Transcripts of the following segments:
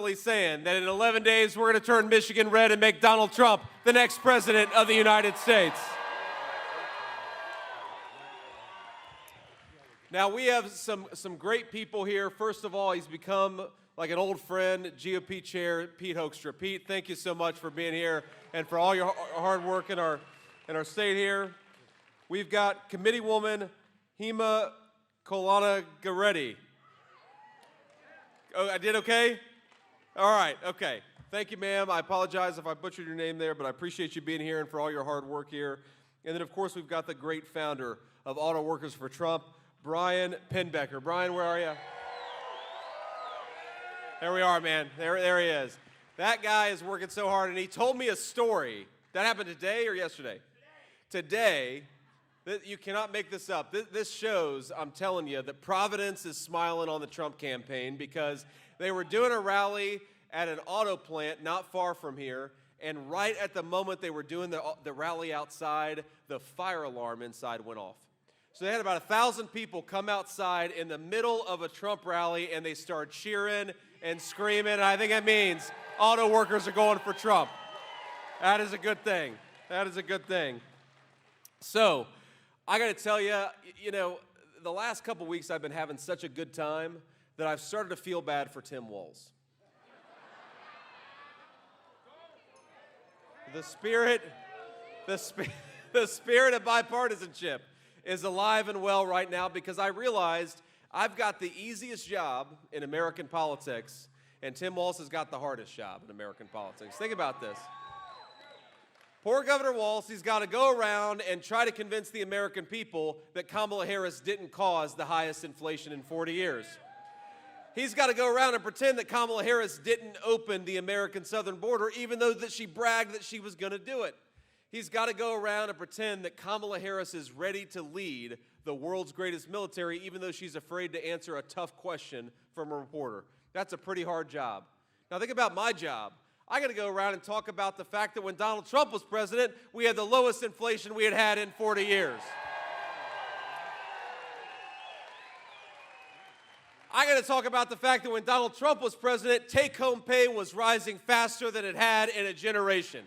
confidently saying that in 11 days we're going to turn Michigan red and make Donald Trump the next president of the United States. Now, we have some great people here. First of all, he's become like an old friend, GOP Chair Pete Hoekstra. Pete, thank you so much for being here and for all your hard work in our state here. We've got Committeewoman Hema Kolana-Garetti. Oh, I did okay? All right, okay. Thank you, ma'am. I apologize if I butchered your name there, but I appreciate you being here and for all your hard work here. And then, of course, we've got the great founder of Auto Workers for Trump, Brian Penbecker. Brian, where are you? There we are, man. There he is. That guy is working so hard, and he told me a story. That happened today or yesterday? Today. You cannot make this up. This shows, I'm telling you, that Providence is smiling on the Trump campaign because they were doing a rally at an auto plant not far from here, and right at the moment they were doing the rally outside, the fire alarm inside went off. So they had about 1,000 people come outside in the middle of a Trump rally, and they start cheering and screaming. And I think that means auto workers are going for Trump. That is a good thing. That is a good thing. So I got to tell you, you know, the last couple weeks I've been having such a good time that I've started to feel bad for Tim Walz. The spirit of bipartisanship is alive and well right now because I realized I've got the easiest job in American politics, and Tim Walz has got the hardest job in American politics. Think about this. Poor Governor Walz, he's got to go around and try to convince the American people that Kamala Harris didn't cause the highest inflation in 40 years. He's got to go around and pretend that Kamala Harris didn't open the American southern border, even though that she bragged that she was going to do it. He's got to go around and pretend that Kamala Harris is ready to lead the world's greatest military, even though she's afraid to answer a tough question from a reporter. That's a pretty hard job. Now think about my job. I got to go around and talk about the fact that when Donald Trump was president, we had the lowest inflation we had had in 40 years. I got to talk about the fact that when Donald Trump was president, take-home pay was rising faster than it had in a generation.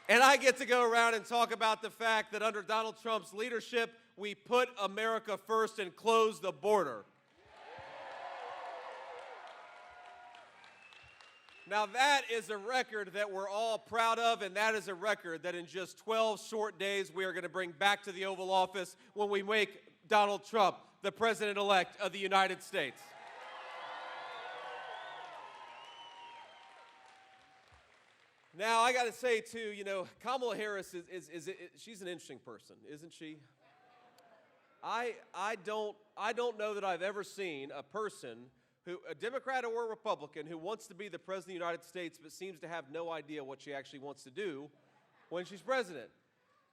And I get to go around and talk about the fact that under Donald Trump's leadership, we put America first and closed the border. Now that is a record that we're all proud of, and that is a record that in just 12 short days we are going to bring back to the Oval Office when we make Donald Trump the President-elect of the United States. Now, I got to say, too, you know, Kamala Harris she's an interesting person, isn't she? I don't know that I've ever seen a person a Democrat or a Republican who wants to be the President of the United States but seems to have no idea what she actually wants to do when she's president.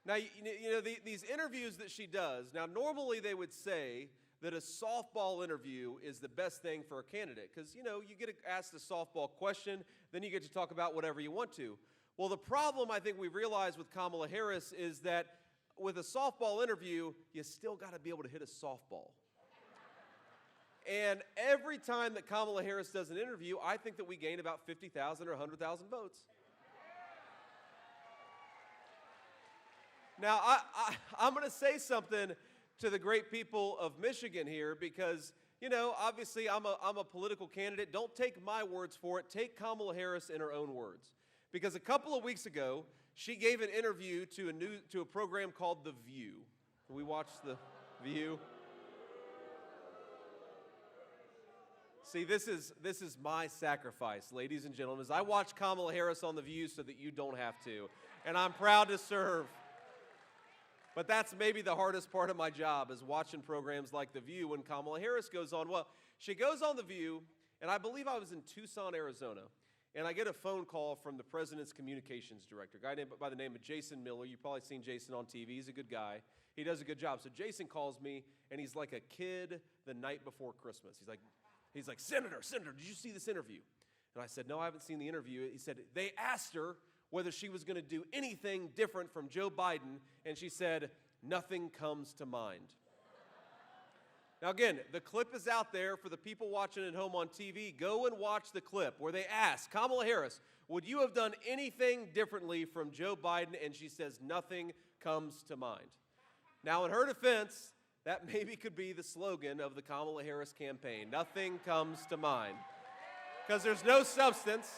Now, you know these interviews that she does, now normally they would say that a softball interview is the best thing for a candidate because, you know, you get asked a softball question, then you get to talk about whatever you want to. Well, the problem I think we realized with Kamala Harris is that with a softball interview, you still got to be able to hit a softball. And every time that Kamala Harris does an interview, I think that we gain about 50,000 or 100,000 votes. Now, I'm going to say something to the great people of Michigan here because, you know, obviously I'm a political candidate. Don't take my words for it. Take Kamala Harris in her own words. Because a couple of weeks ago, she gave an interview to a program called The View. We watched The View. See, this is my sacrifice, ladies and gentlemen. I watch Kamala Harris on The View so that you don't have to. And I'm proud to serve. But that's maybe the hardest part of my job is watching programs like The View when Kamala Harris goes on. Well, she goes on The View, and I believe I was in Tucson, Arizona, and I get a phone call from the president's communications director, a guy by the name of Jason Miller. You've probably seen Jason on TV. He's a good guy. He does a good job. So Jason calls me, and he's like a kid the night before Christmas. He's like, Senator, did you see this interview? And I said, no, I haven't seen the interview. He said, they asked her whether she was going to do anything different from Joe Biden, and she said, nothing comes to mind. Now again, the clip is out there for the people watching at home on TV. Go and watch the clip where they ask Kamala Harris, would you have done anything differently from Joe Biden? And she says, nothing comes to mind. Now in her defense, that maybe could be the slogan of the Kamala Harris campaign. Nothing comes to mind. Because there's no substance.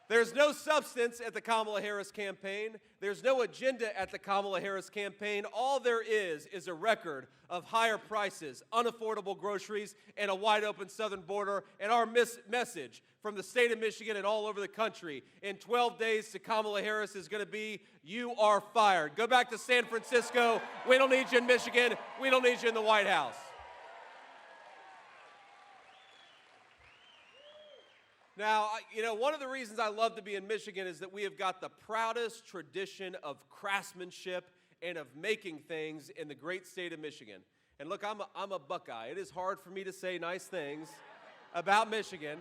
There's no substance at the Kamala Harris campaign. There's no agenda at the Kamala Harris campaign. All there is a record of higher prices, unaffordable groceries, and a wide-open southern border. And our message from the state of Michigan and all over the country in 12 days to Kamala Harris is going to be, you are fired. Go back to San Francisco. We don't need you in Michigan. We don't need you in the White House. Now, one of the reasons I love to be in Michigan is that we have got the proudest tradition of craftsmanship and of making things in the great state of Michigan. And look, I'm a Buckeye. It is hard for me to say nice things about Michigan.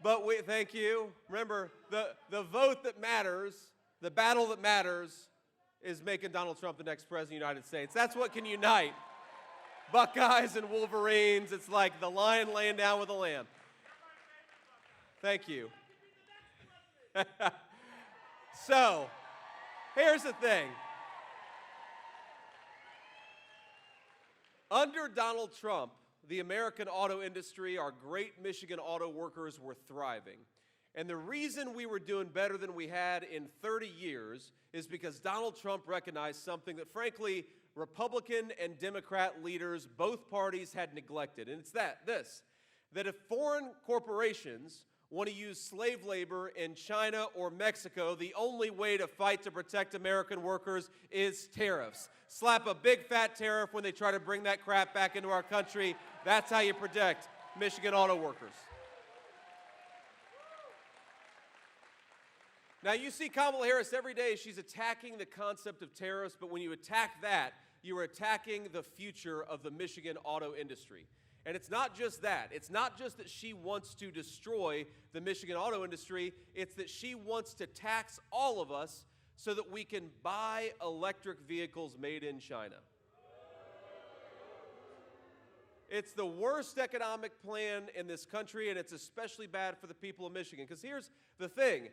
But thank you. Remember, the vote that matters, the battle that matters, is making Donald Trump the next president of the United States. That's what can unite Buckeyes and Wolverines. It's like the lion laying down with the lamb. Thank you. So, here's the thing. Under Donald Trump, the American auto industry, our great Michigan auto workers were thriving. And the reason we were doing better than we had in 30 years is because Donald Trump recognized something that, frankly, Republican and Democrat leaders, both parties, had neglected. And it's that if foreign corporations want to use slave labor in China or Mexico, the only way to fight to protect American workers is tariffs. Slap a big fat tariff when they try to bring that crap back into our country. That's how you protect Michigan auto workers. Now, you see Kamala Harris every day. She's attacking the concept of tariffs, but when you attack that, you are attacking the future of the Michigan auto industry. And it's not just that. It's not just that she wants to destroy the Michigan auto industry. It's that she wants to tax all of us so that we can buy electric vehicles made in China. It's the worst economic plan in this country, and it's especially bad for the people of Michigan. Because here's the thing.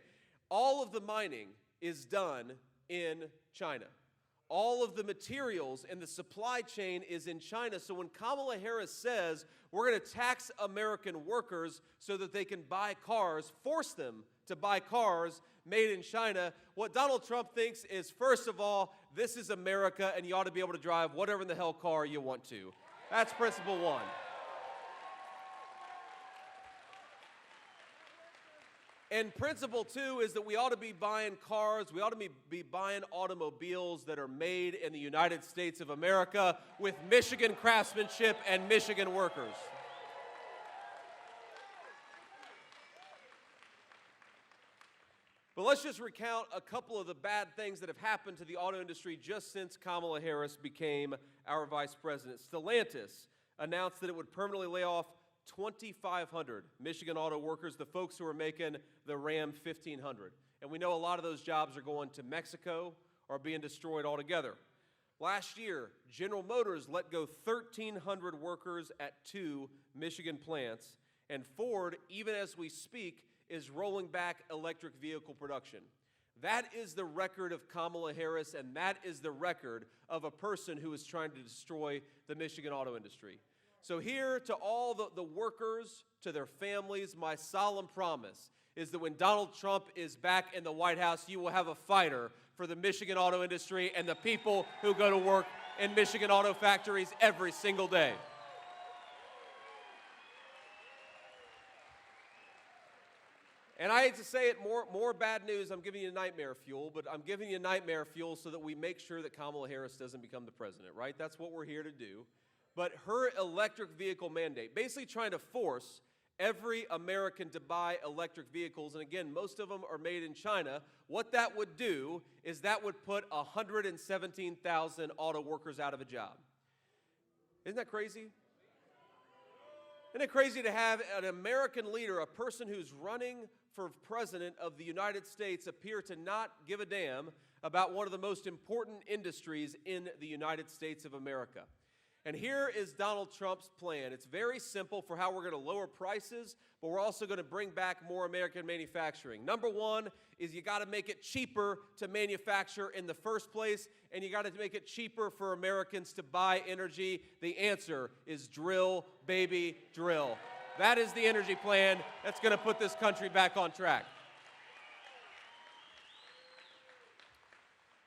All of the mining is done in China. All of the materials and the supply chain is in China. So when Kamala Harris says we're going to tax American workers so that they can buy cars, force them to buy cars made in China, what Donald Trump thinks is, first of all, this is America and you ought to be able to drive whatever in the hell car you want to. That's principle one. And principle two is that we ought to be buying cars, we ought to be buying automobiles that are made in the United States of America with Michigan craftsmanship and Michigan workers. But let's just recount a couple of the bad things that have happened to the auto industry just since Kamala Harris became our vice president. Stellantis announced that it would permanently lay off 2,500 Michigan auto workers, the folks who are making the Ram 1500. And we know a lot of those jobs are going to Mexico or being destroyed altogether. Last year, General Motors let go 1,300 workers at 2 Michigan plants, and Ford, even as we speak, is rolling back electric vehicle production. That is the record of Kamala Harris, and that is the record of a person who is trying to destroy the Michigan auto industry. So here, to all the workers, to their families, my solemn promise is that when Donald Trump is back in the White House, you will have a fighter for the Michigan auto industry and the people who go to work in Michigan auto factories every single day. And I hate to say it, more bad news. I'm giving you nightmare fuel, but I'm giving you nightmare fuel so that we make sure that Kamala Harris doesn't become the president, right? That's what we're here to do. But her electric vehicle mandate, basically trying to force every American to buy electric vehicles, and again, most of them are made in China, what that would do is that would put 117,000 auto workers out of a job. Isn't that crazy? Isn't it crazy to have an American leader, a person who's running for president of the United States, appear to not give a damn about one of the most important industries in the United States of America? And here is Donald Trump's plan. It's very simple for how we're going to lower prices, but we're also going to bring back more American manufacturing. Number one is you got to make it cheaper to manufacture in the first place, and you got to make it cheaper for Americans to buy energy. The answer is drill, baby, drill. That is the energy plan that's going to put this country back on track.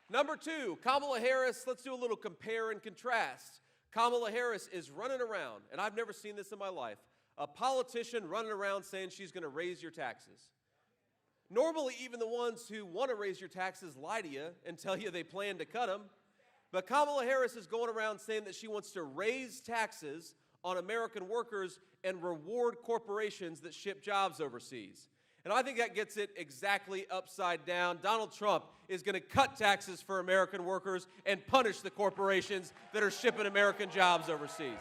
Number two, Kamala Harris. Let's do a little compare and contrast. Kamala Harris is running around, and I've never seen this in my life, a politician running around saying she's going to raise your taxes. Normally, even the ones who want to raise your taxes lie to you and tell you they plan to cut them. But Kamala Harris is going around saying that she wants to raise taxes on American workers and reward corporations that ship jobs overseas. And I think that gets it exactly upside down. Donald Trump is going to cut taxes for American workers and punish the corporations that are shipping American jobs overseas.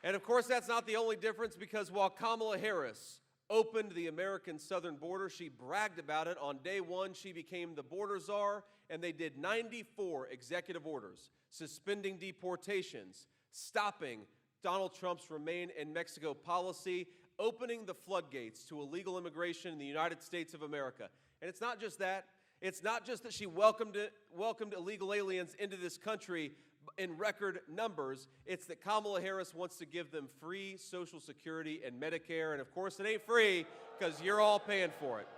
And of course, that's not the only difference, because while Kamala Harris opened the American southern border, she bragged about it. On day one, she became the border czar, and they did 94 executive orders, suspending deportations, stopping Donald Trump's Remain in Mexico policy, opening the floodgates to illegal immigration in the United States of America. And it's not just that. It's not just that she welcomed illegal aliens into this country in record numbers. It's that Kamala Harris wants to give them free Social Security and Medicare. And of course, it ain't free because you're all paying for it.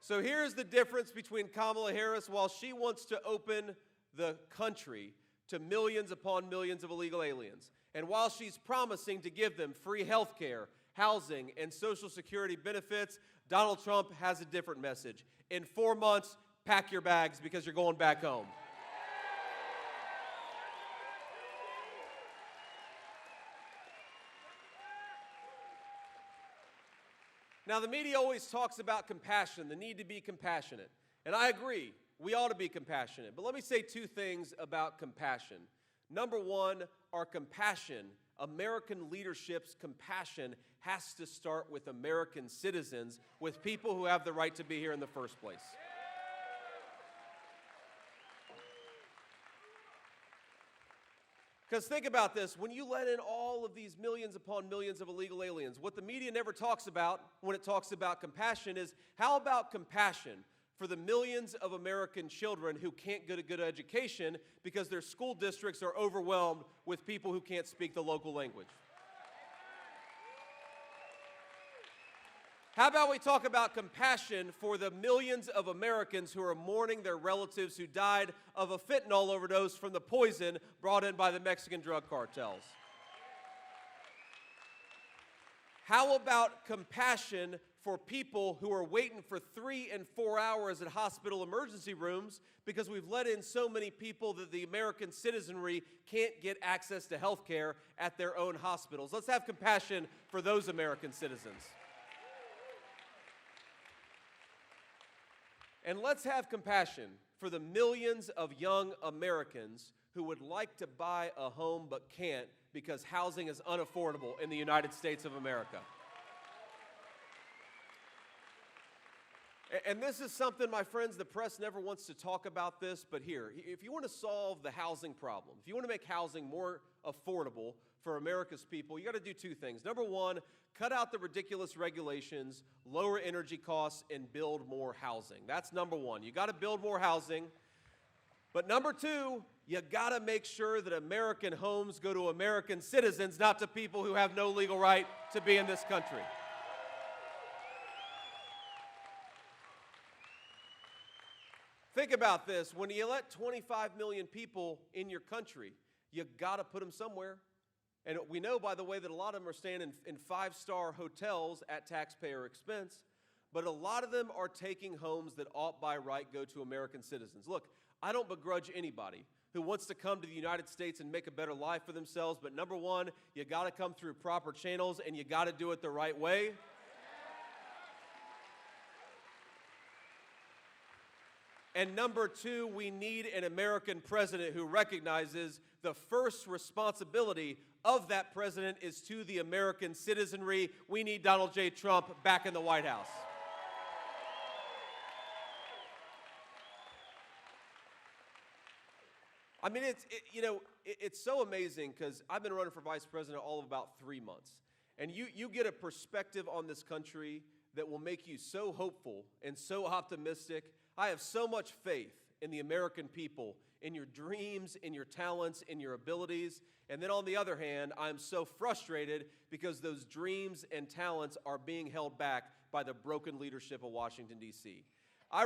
So here's the difference between Kamala Harris. While she wants to open the country to millions upon millions of illegal aliens, and while she's promising to give them free health care, housing, and Social Security benefits, Donald Trump has a different message. In 4 months, pack your bags because you're going back home. Now, the media always talks about compassion, the need to be compassionate. And I agree, we ought to be compassionate. But let me say two things about compassion. Number one, our compassion, American leadership's compassion, has to start with American citizens, with people who have the right to be here in the first place. Because think about this, when you let in all of these millions upon millions of illegal aliens, what the media never talks about when it talks about compassion is, how about compassion for the millions of American children who can't get a good education because their school districts are overwhelmed with people who can't speak the local language? How about we talk about compassion for the millions of Americans who are mourning their relatives who died of a fentanyl overdose from the poison brought in by the Mexican drug cartels? How about compassion for people who are waiting for 3 and 4 hours at hospital emergency rooms because we've let in so many people that the American citizenry can't get access to health care at their own hospitals? Let's have compassion for those American citizens. And let's have compassion for the millions of young Americans who would like to buy a home but can't because housing is unaffordable in the United States of America. And this is something, my friends, the press never wants to talk about this, but here, if you want to solve the housing problem, if you want to make housing more affordable for America's people, you got to do two things. Number one, cut out the ridiculous regulations, lower energy costs, and build more housing. That's number one. You got to build more housing. But number two, you got to make sure that American homes go to American citizens, not to people who have no legal right to be in this country. Think about this. When you let 25 million people in your country, you got to put them somewhere. And we know, by the way, that a lot of them are staying in five-star hotels at taxpayer expense, but a lot of them are taking homes that ought by right go to American citizens. Look, I don't begrudge anybody who wants to come to the United States and make a better life for themselves, but number one, you got to come through proper channels and you got to do it the right way. And number two, we need an American president who recognizes the first responsibility of that president is to the American citizenry. We need Donald J. Trump back in the White House. I mean, it's so amazing because I've been running for vice president all of about 3 months. And you get a perspective on this country that will make you so hopeful and so optimistic. I have so much faith in the American people, in your dreams, in your talents, in your abilities. And then on the other hand, I'm so frustrated because those dreams and talents are being held back by the broken leadership of Washington, D.C. I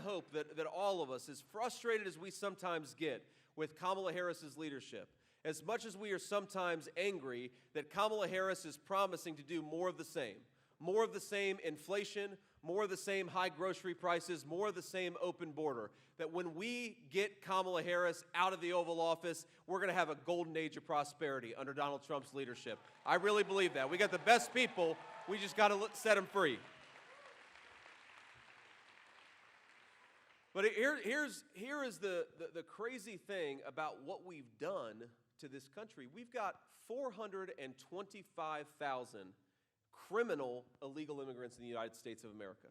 hope that all of us, as frustrated as we sometimes get with Kamala Harris's leadership, as much as we are sometimes angry that Kamala Harris is promising to do more of the same inflation, more of the same high grocery prices, more of the same open border, that when we get Kamala Harris out of the Oval Office, we're going to have a golden age of prosperity under Donald Trump's leadership. I really believe that. We got the best people. We just got to set them free. But here is the crazy thing about what we've done to this country. We've got 425,000 criminal illegal immigrants in the United States of America.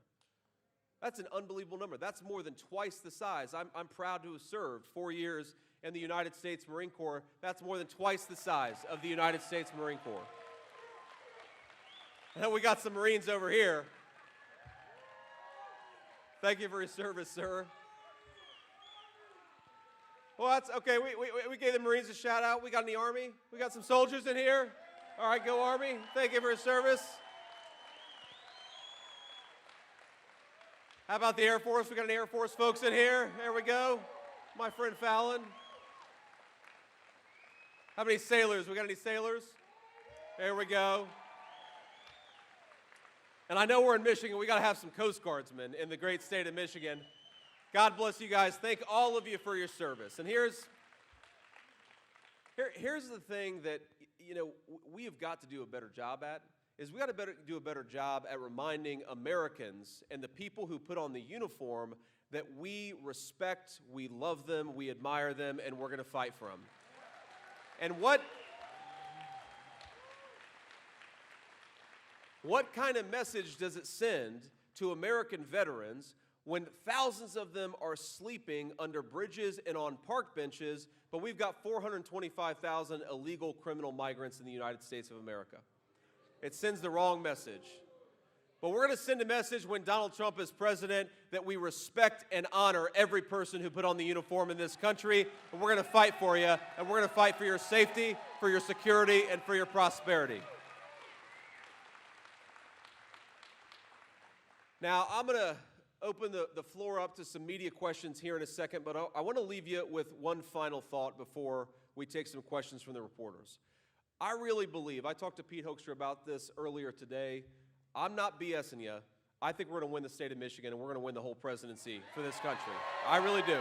That's an unbelievable number. That's more than twice the size. I'm proud to have served 4 years in the United States Marine Corps. That's more than twice the size of the United States Marine Corps. And we got some Marines over here. Thank you for your service, sir. Well, that's okay. We gave the Marines a shout out. We got in the Army. We got some soldiers in here. All right, go Army. Thank you for your service. How about the Air Force? We got any Air Force folks in here. There we go. My friend Fallon. How many sailors? We got any sailors? There we go. And I know we're in Michigan. We got to have some Coast Guardsmen in the great state of Michigan. God bless you guys. Thank all of you for your service. And here's the thing that we have got to do a better job at, is we got to do a better job at reminding Americans and the people who put on the uniform that we respect, we love them, we admire them, and we're going to fight for them. And what kind of message does it send to American veterans when thousands of them are sleeping under bridges and on park benches, but we've got 425,000 illegal criminal migrants in the United States of America? It sends the wrong message. But we're going to send a message when Donald Trump is president that we respect and honor every person who put on the uniform in this country, and we're going to fight for you, and we're going to fight for your safety, for your security, and for your prosperity. Now, I'm going to open the floor up to some media questions here in a second, but I want to leave you with one final thought before we take some questions from the reporters. I really believe, I talked to Pete Hoekstra about this earlier today, I'm not BSing you. I think we're going to win the state of Michigan, and we're going to win the whole presidency for this country. I really do.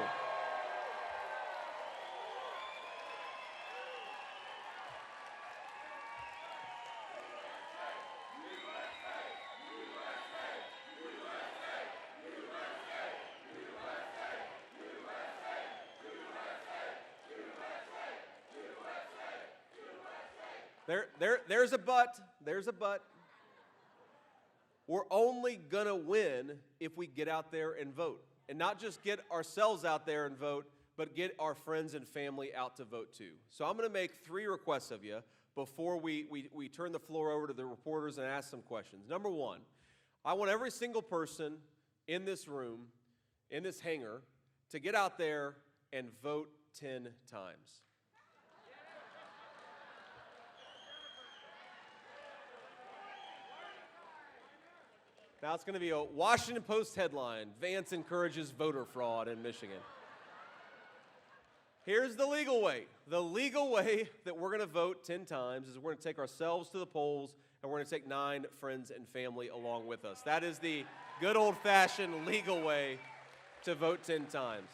There's a but. There's a but. We're only going to win if we get out there and vote. And not just get ourselves out there and vote, but get our friends and family out to vote too. So I'm going to make 3 requests of you before we turn the floor over to the reporters and ask some questions. Number 1, I want every single person in this room, in this hangar, to get out there and vote 10 times. Now it's going to be a Washington Post headline: Vance encourages voter fraud in Michigan. Here's the legal way. The legal way that we're going to vote 10 times is we're going to take ourselves to the polls, and we're going to take 9 friends and family along with us. That is the good old-fashioned legal way to vote 10 times.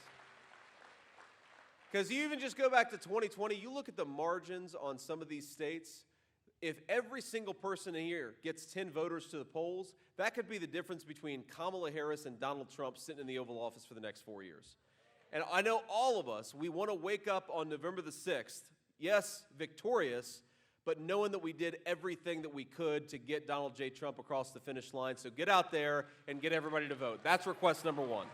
Because you even just go back to 2020, you look at the margins on some of these states, if every single person in here gets 10 voters to the polls, that could be the difference between Kamala Harris and Donald Trump sitting in the Oval Office for the next 4 years. And I know all of us, we want to wake up on November the 6th, yes, victorious, but knowing that we did everything that we could to get Donald J. Trump across the finish line. So get out there and get everybody to vote. That's request number one.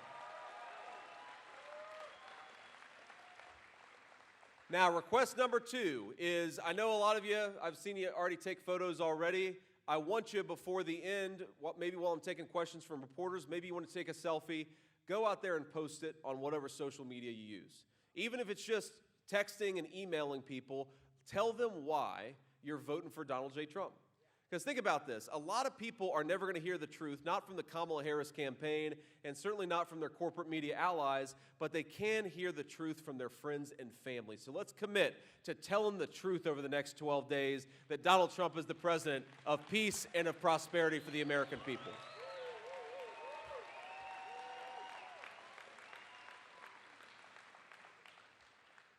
Now, request number two is, I know a lot of you, I've seen you already take photos already. I want you before the end, maybe while I'm taking questions from reporters, maybe you want to take a selfie, go out there and post it on whatever social media you use. Even if it's just texting and emailing people, tell them why you're voting for Donald J. Trump. Because think about this, a lot of people are never going to hear the truth, not from the Kamala Harris campaign, and certainly not from their corporate media allies, but they can hear the truth from their friends and family. So let's commit to telling the truth over the next 12 days that Donald Trump is the president of peace and of prosperity for the American people.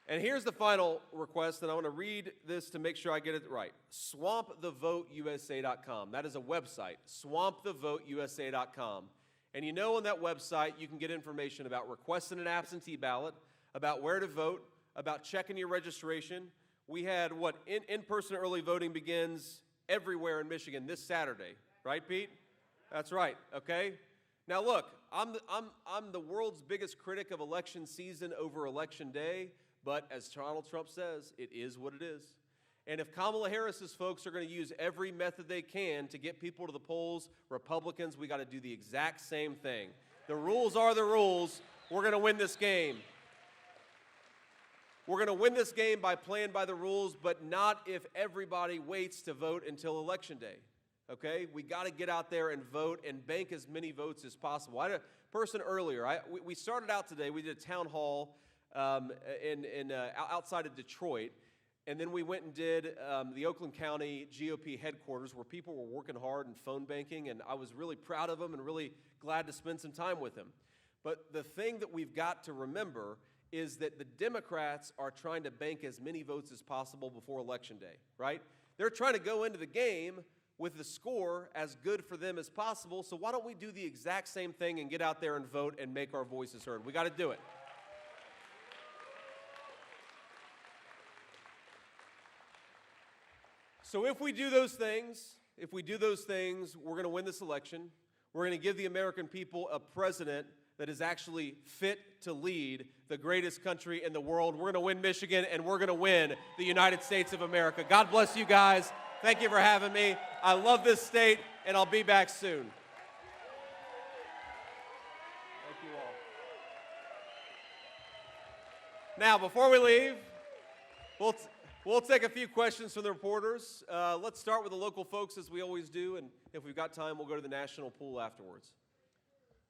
And here's the final request, and I want to read this to make sure I get it right. SwampTheVoteUSA.com. That is a website, SwampTheVoteUSA.com. And you know on that website you can get information about requesting an absentee ballot, about where to vote, about checking your registration. We had in-person early voting begins everywhere in Michigan this Saturday, right, Pete? That's right, okay? Now look, I'm the world's biggest critic of election season over election day. But as Donald Trump says, it is what it is. And if Kamala Harris's folks are going to use every method they can to get people to the polls, Republicans, we got to do the exact same thing. The rules are the rules. We're going to win this game. We're going to win this game by playing by the rules, but not if everybody waits to vote until Election Day. Okay? We got to get out there and vote and bank as many votes as possible. I had a person earlier. We started out today. We did a town hall outside of Detroit, and then we went and did the Oakland County GOP headquarters where people were working hard and phone banking, and I was really proud of them and really glad to spend some time with them. But the thing that we've got to remember is that the Democrats are trying to bank as many votes as possible before Election Day, right? They're trying to go into the game with the score as good for them as possible, so why don't we do the exact same thing and get out there and vote and make our voices heard? We got to do it. So if we do those things, we're going to win this election. We're going to give the American people a president that is actually fit to lead the greatest country in the world. We're going to win Michigan, and we're going to win the United States of America. God bless you guys. Thank you for having me. I love this state, and I'll be back soon. Thank you all. Now, before we leave, we'll take a few questions from the reporters. Let's start with the local folks, as we always do, and if we've got time, we'll go to the national pool afterwards.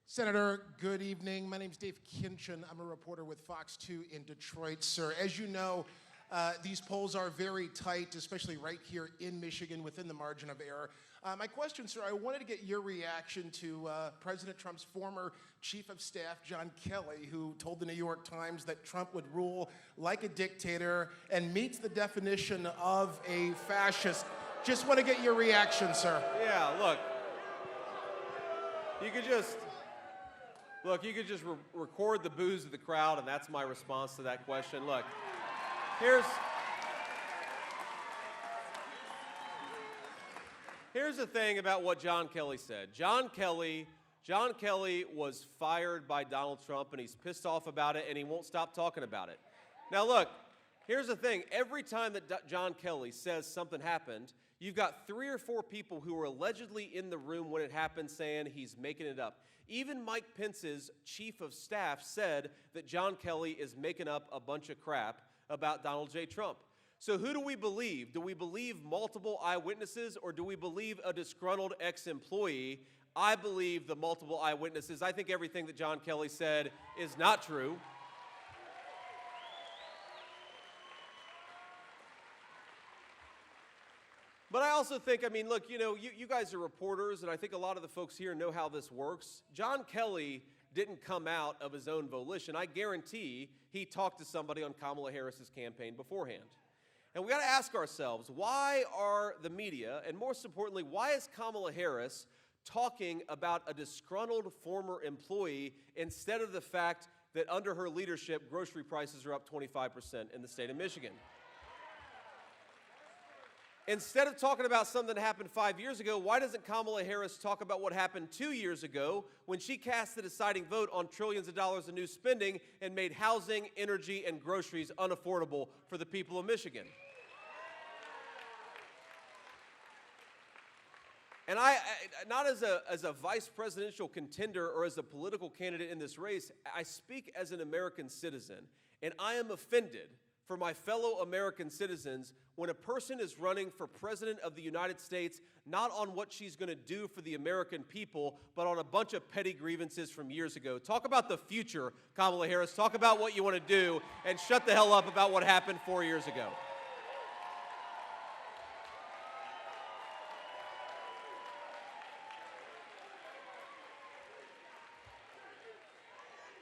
Senator, good evening. My name's Dave Kinchin. I'm a reporter with Fox 2 in Detroit, sir. As you know, these polls are very tight, especially right here in Michigan within the margin of error. My question, sir, I wanted to get your reaction to President Trump's former chief of staff, John Kelly, who told the New York Times that Trump would rule like a dictator and meets the definition of a fascist. Just want to get your reaction, sir. Yeah, look, you could just record the boos of the crowd, and that's my response to that question. Look, Here's the thing about what John Kelly said. John Kelly was fired by Donald Trump, and he's pissed off about it, and he won't stop talking about it. Now look, here's the thing. Every time that John Kelly says something happened, you've got 3 or 4 people who were allegedly in the room when it happened saying he's making it up. Even Mike Pence's chief of staff said that John Kelly is making up a bunch of crap about Donald J. Trump. So who do we believe? Do we believe multiple eyewitnesses, or do we believe a disgruntled ex-employee? I believe the multiple eyewitnesses. I think everything that John Kelly said is not true. But I also think, look, you guys are reporters, and I think a lot of the folks here know how this works. John Kelly didn't come out of his own volition. I guarantee he talked to somebody on Kamala Harris's campaign beforehand. And we got to ask ourselves, why are the media, and most importantly, why is Kamala Harris talking about a disgruntled former employee instead of the fact that under her leadership, grocery prices are up 25% in the state of Michigan? Instead of talking about something that happened 5 years ago, why doesn't Kamala Harris talk about what happened 2 years ago when she cast the deciding vote on trillions of dollars in new spending and made housing, energy, and groceries unaffordable for the people of Michigan? And I not as a vice presidential contender or as a political candidate in this race, I speak as an American citizen, and I am offended for my fellow American citizens when a person is running for president of the United States not on what she's going to do for the American people, but on a bunch of petty grievances from years ago. Talk about the future, Kamala Harris. Talk about what you want to do, and shut the hell up about what happened 4 years ago.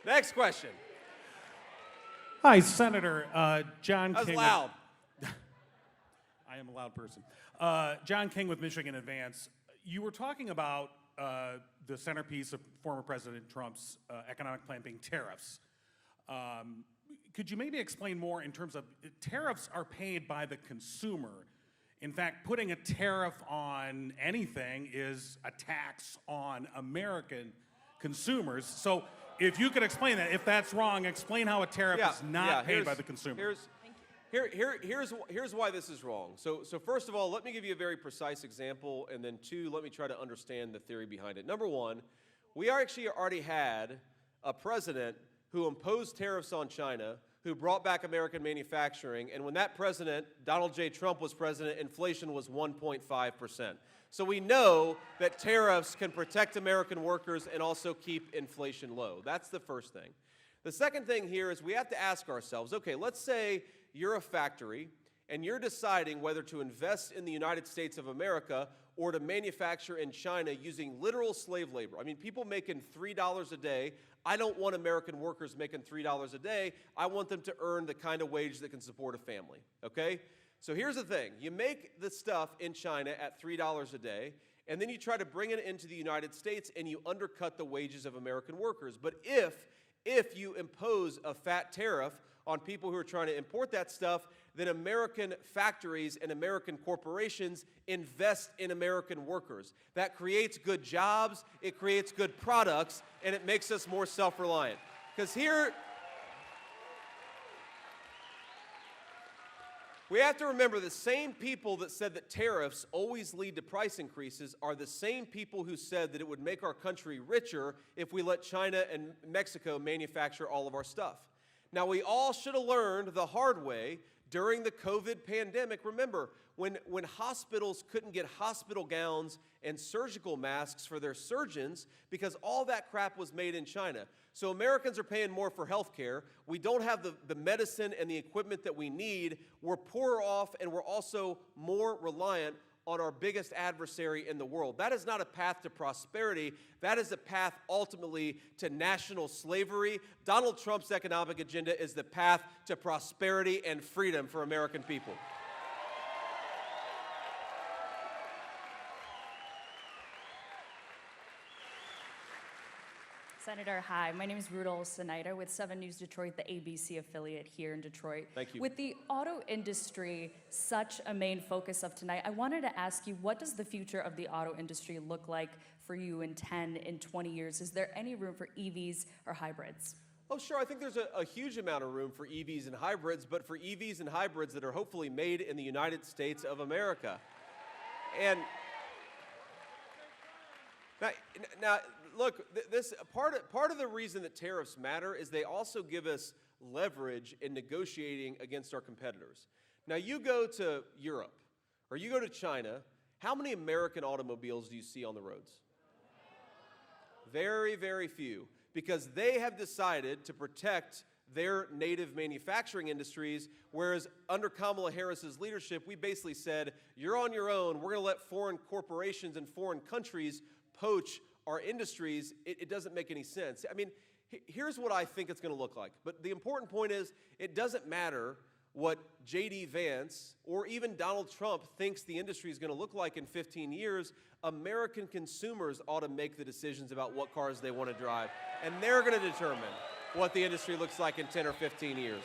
Next question. Hi, Senator John That was King. loud. I am a loud person. John King with Michigan Advance. You were talking about the centerpiece of former President Trump's economic plan being tariffs. Could you maybe explain more in terms of tariffs are paid by the consumer? In fact, putting a tariff on anything is a tax on American consumers. So if you could explain that, if that's wrong, explain how a tariff is not paid by the consumer. Here's why this is wrong. So first of all, let me give you a very precise example, and then two, let me try to understand the theory behind it. Number one, we actually already had a president who imposed tariffs on China, who brought back American manufacturing, and when that president, Donald J. Trump, was president, inflation was 1.5%. So we know that tariffs can protect American workers and also keep inflation low. That's the first thing. The second thing here is we have to ask ourselves, okay, let's say you're a factory and you're deciding whether to invest in the United States of America or to manufacture in China using literal slave labor. I mean, people making $3 a day. I don't want American workers making $3 a day. I want them to earn the kind of wage that can support a family, okay? So here's the thing. You make the stuff in China at $3 a day, and then you try to bring it into the United States and you undercut the wages of American workers. But if you impose a fat tariff on people who are trying to import that stuff, then American factories and American corporations invest in American workers. That creates good jobs, it creates good products, and it makes us more self-reliant. Because here, we have to remember the same people that said that tariffs always lead to price increases are the same people who said that it would make our country richer if we let China and Mexico manufacture all of our stuff. Now, we all should have learned the hard way during the COVID pandemic. Remember, when hospitals couldn't get hospital gowns and surgical masks for their surgeons because all that crap was made in China. So Americans are paying more for health care. We don't have the medicine and the equipment that we need. We're poorer off, and we're also more reliant on our biggest adversary in the world. That is not a path to prosperity. That is a path ultimately to national slavery. Donald Trump's economic agenda is the path to prosperity and freedom for American people. Senator, hi. My name is Rudolph Snyder with 7 News Detroit, the ABC affiliate here in Detroit. Thank you. With the auto industry such a main focus of tonight, I wanted to ask you, what does the future of the auto industry look like for you in 10, in 20 years? Is there any room for EVs or hybrids? Oh, sure. I think there's a huge amount of room for EVs and hybrids, but for EVs and hybrids that are hopefully made in the United States of America. And now look, this part of the reason that tariffs matter is they also give us leverage in negotiating against our competitors. Now, you go to Europe or you go to China, how many American automobiles do you see on the roads? Very, very few, because they have decided to protect their native manufacturing industries, whereas under Kamala Harris's leadership, we basically said, you're on your own. We're going to let foreign corporations and foreign countries poach our industries. It doesn't make any sense. I mean, here's what I think it's going to look like. But the important point is, it doesn't matter what J.D. Vance or even Donald Trump thinks the industry is going to look like in 15 years, American consumers ought to make the decisions about what cars they want to drive. And they're going to determine what the industry looks like in 10 or 15 years.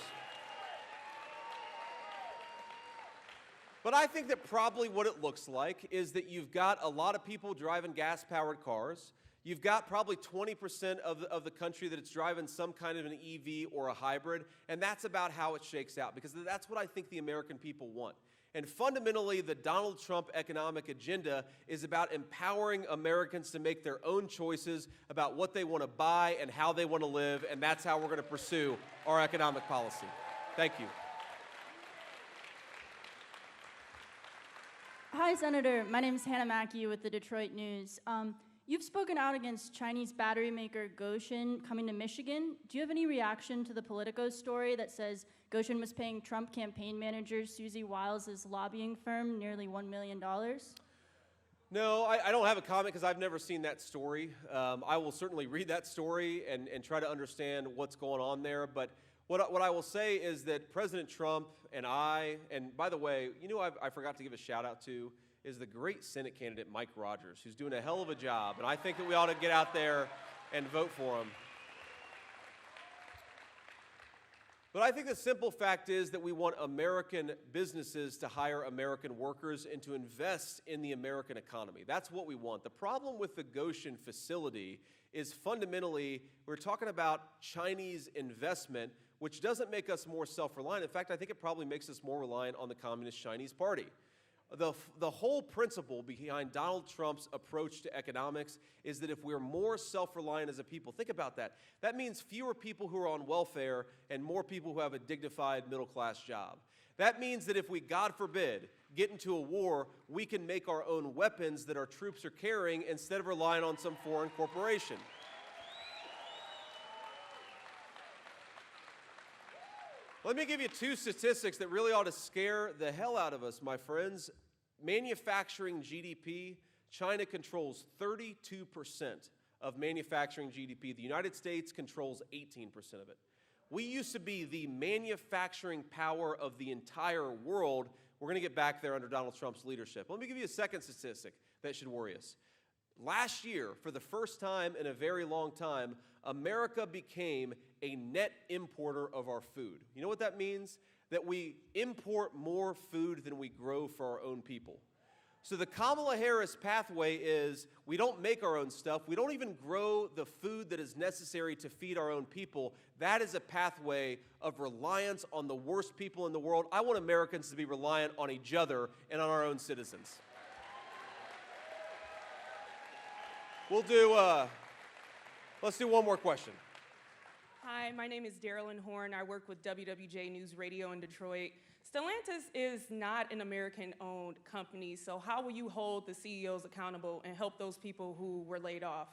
But I think that probably what it looks like is that you've got a lot of people driving gas-powered cars. You've got probably 20% of the country that it's driving some kind of an EV or a hybrid, and that's about how it shakes out, because that's what I think the American people want. And fundamentally, the Donald Trump economic agenda is about empowering Americans to make their own choices about what they want to buy and how they want to live, and that's how we're going to pursue our economic policy. Thank you. Hi, Senator. My name is Hannah Mackey with the Detroit News. You've spoken out against Chinese battery maker Gotion coming to Michigan. Do you have any reaction to the Politico story that says Gotion was paying Trump campaign manager Susie Wiles' lobbying firm nearly $1 million? No, I don't have a comment because I've never seen that story. I will certainly read that story and try to understand what's going on there. But what I will say is that President Trump and by the way, you know, I forgot to give a shout out to is the great Senate candidate Mike Rogers, who's doing a hell of a job. And I think that we ought to get out there and vote for him. But I think the simple fact is that we want American businesses to hire American workers and to invest in the American economy. That's what we want. The problem with the Gotion facility is fundamentally we're talking about Chinese investment, which doesn't make us more self-reliant. In fact, I think it probably makes us more reliant on the Communist Chinese Party. The whole principle behind Donald Trump's approach to economics is that if we're more self-reliant as a people, think about that. That means fewer people who are on welfare and more people who have a dignified middle-class job. That means that if we, God forbid, get into a war, we can make our own weapons that our troops are carrying instead of relying on some foreign corporation. Let me give you two statistics that really ought to scare the hell out of us, my friends. Manufacturing GDP, China controls 32% of manufacturing GDP. The United States controls 18% of it. We used to be the manufacturing power of the entire world. We're going to get back there under Donald Trump's leadership. Let me give you a second statistic that should worry us. Last year, for the first time in a very long time, America became a net importer of our food. You know what that means? That we import more food than we grow for our own people. So the Kamala Harris pathway is we don't make our own stuff. We don't even grow the food that is necessary to feed our own people. That is a pathway of reliance on the worst people in the world. I want Americans to be reliant on each other and on our own citizens. Let's do one more question. Hi, my name is Darylyn Horn. I work with WWJ News Radio in Detroit. Stellantis is not an American-owned company, so how will you hold the CEOs accountable and help those people who were laid off?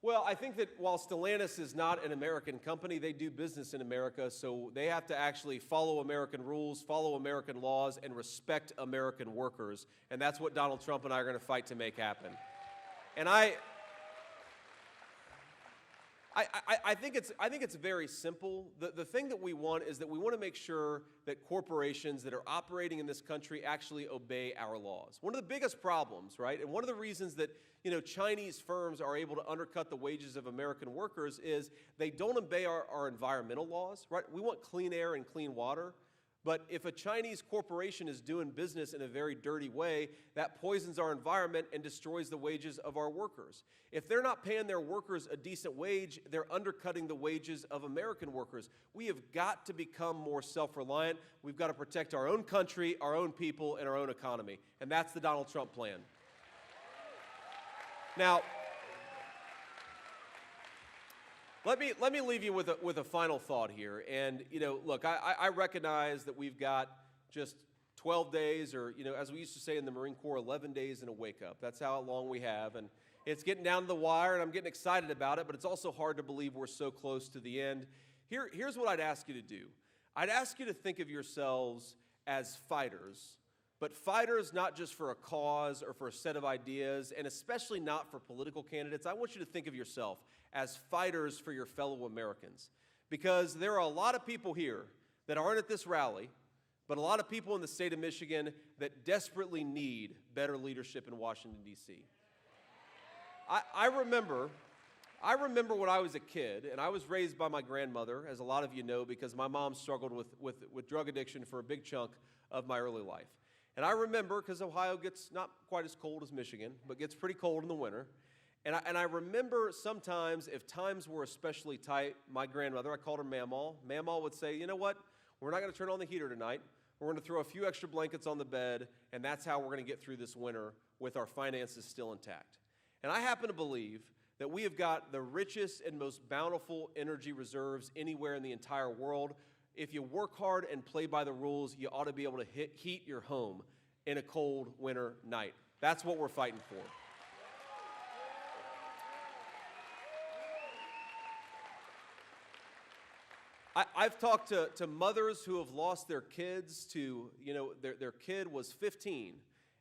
Well, I think that while Stellantis is not an American company, they do business in America, so they have to actually follow American rules, follow American laws, and respect American workers, and that's what Donald Trump and I are going to fight to make happen. And I think it's very simple. The thing that we want is that we want to make sure that corporations that are operating in this country actually obey our laws. One of the biggest problems, right, and one of the reasons that Chinese firms are able to undercut the wages of American workers is they don't obey our environmental laws, right? We want clean air and clean water. But if a Chinese corporation is doing business in a very dirty way, that poisons our environment and destroys the wages of our workers. If they're not paying their workers a decent wage, they're undercutting the wages of American workers. We have got to become more self-reliant. We've got to protect our own country, our own people, and our own economy. And that's the Donald Trump plan. Now, let me leave you with a final thought here. And, look, I recognize that we've got just 12 days or, as we used to say in the Marine Corps, 11 days and a wake-up. That's how long we have. And it's getting down to the wire, and I'm getting excited about it, but it's also hard to believe we're so close to the end. Here's what I'd ask you to do. I'd ask you to think of yourselves as fighters, but fighters not just for a cause or for a set of ideas, and especially not for political candidates. I want you to think of yourself as fighters for your fellow Americans. Because there are a lot of people here that aren't at this rally, but a lot of people in the state of Michigan that desperately need better leadership in Washington, D.C. I remember when I was a kid, and I was raised by my grandmother, as a lot of you know, because my mom struggled with drug addiction for a big chunk of my early life. And I remember, because Ohio gets not quite as cold as Michigan, but gets pretty cold in the winter. And I remember sometimes if times were especially tight, my grandmother, I called her Mamaw, Mamaw would say, you know what, we're not going to turn on the heater tonight. We're going to throw a few extra blankets on the bed, and that's how we're going to get through this winter with our finances still intact. And I happen to believe that we have got the richest and most bountiful energy reserves anywhere in the entire world. If you work hard and play by the rules, you ought to be able to heat your home in a cold winter night. That's what we're fighting for. I've talked to mothers who have lost their kids to, their kid was 15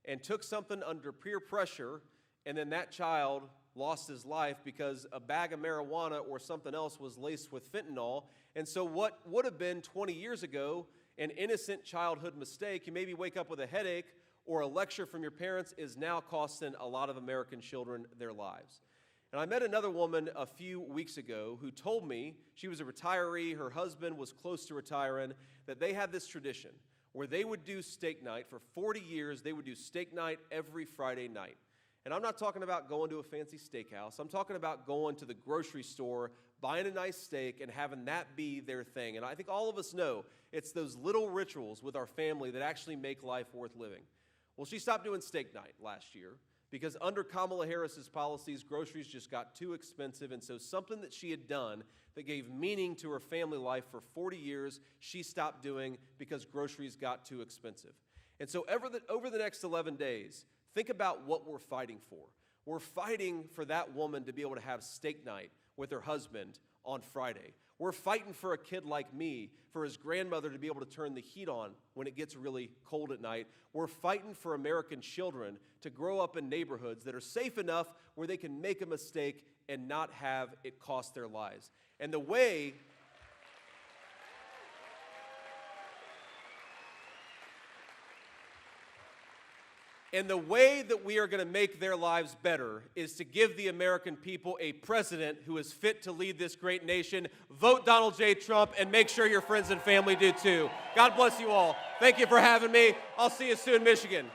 and took something under peer pressure, and then that child lost his life because a bag of marijuana or something else was laced with fentanyl. And so what would have been 20 years ago an innocent childhood mistake, you maybe wake up with a headache or a lecture from your parents, is now costing a lot of American children their lives. And I met another woman a few weeks ago who told me, she was a retiree, her husband was close to retiring, that they had this tradition where they would do steak night. For 40 years, they would do steak night every Friday night. And I'm not talking about going to a fancy steakhouse. I'm talking about going to the grocery store, buying a nice steak, and having that be their thing. And I think all of us know it's those little rituals with our family that actually make life worth living. Well, she stopped doing steak night last year because under Kamala Harris's policies, groceries just got too expensive. And so something that she had done that gave meaning to her family life for 40 years, she stopped doing because groceries got too expensive. And so over the next 11 days, think about what we're fighting for. We're fighting for that woman to be able to have steak night with her husband on Friday. We're fighting for a kid like me, for his grandmother to be able to turn the heat on when it gets really cold at night. We're fighting for American children to grow up in neighborhoods that are safe enough where they can make a mistake and not have it cost their lives. And the way that we are going to make their lives better is to give the American people a president who is fit to lead this great nation. Vote Donald J. Trump, and make sure your friends and family do too. God bless you all. Thank you for having me. I'll see you soon, Michigan.